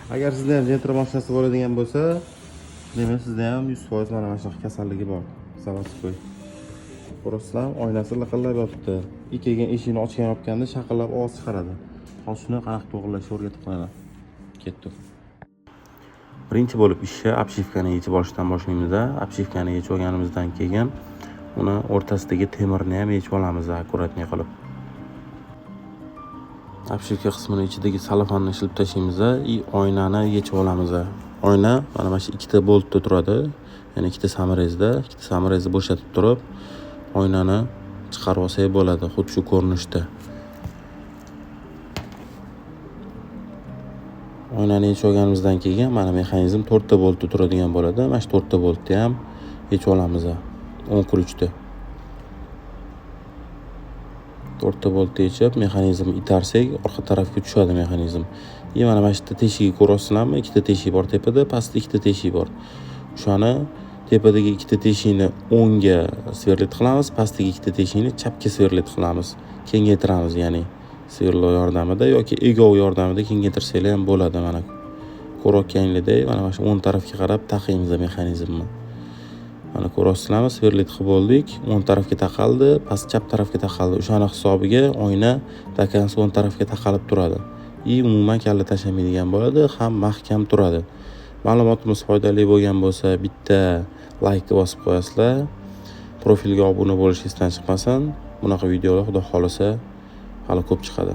Agar sizda ham jentra mashinasi bo'ladigan bo'lsa, demak sizda ham 100% mana shunaqa kasalligi bor. Zavodskoy. Ko'rasizlar, oynasi liqillab yotibdi. Ikkigan eshikni ochgan yopganda shaqillab ovoz chiqaradi. Hozir shuni qanaqa to'g'rilashni o'rgatib qo'yaman. Ketdik. Birinchi bo'lib ishni obshivkani yechib olishdan boshlaymiz. Obshivkani yechib olganimizdan keyin uni o'rtasidagi temirni ham yechib olamiz akkuratni qilib. Obshivka qismini ichidagi salafanni shilib tashlaymiz va oynani yechib olamiz. Oyna mana shu ikkita boltda turadi, ya'ni ikkita samorezni bo'shatib turib, oynani chiqarib olsak bo'ladi, xuddi shu ko'rinishda. Oynani yechib olganimizdan keyin mana mexanizm 4 ta boltda turadigan bo'ladi. Mana shu 4 ta boltni ham yechib olamiz. 10 ключda. 4 ta boltni yechib, mexanizmni itarsak, orqa tarafga tushadi mexanizm. Mana bu yerda teshigi ko'rasizlarmi? Ikkita teshik bor tepada, pastda ikkita teshik bor. O'shani tepadagi ikkita teshikni o'ngga sverlit qilamiz, pastdagi ikkita teshikni chapga sverlit qilamiz. Kengaytiramiz, ya'ni sverlo yordamida yoki egov yordamida kengaytirsanglar ham bo'ladi. Mana ko'rayotganingizda mana shu o'ng tarafga qarab taqaymiz mexanizmni. Mana ko'rasizlarmi, sverlit qilib bo'ldik. O'ng tarafga taqaldi, past chap tarafga taqaldi. O'shani hisobiga oyna takansi o'ng tarafga taqalib turadi. Umuman kalla tashlamaydigan bo'ladi, ham mahkam turadi. Ma'lumotimiz foydali bo'lgan bo'lsa, bitta like bosib qo'yasizlar. Profilga obuna bo'lishingiz esdan chiqmasin. Bunaqa videolar xudo xolasa hali ko'p chiqadi.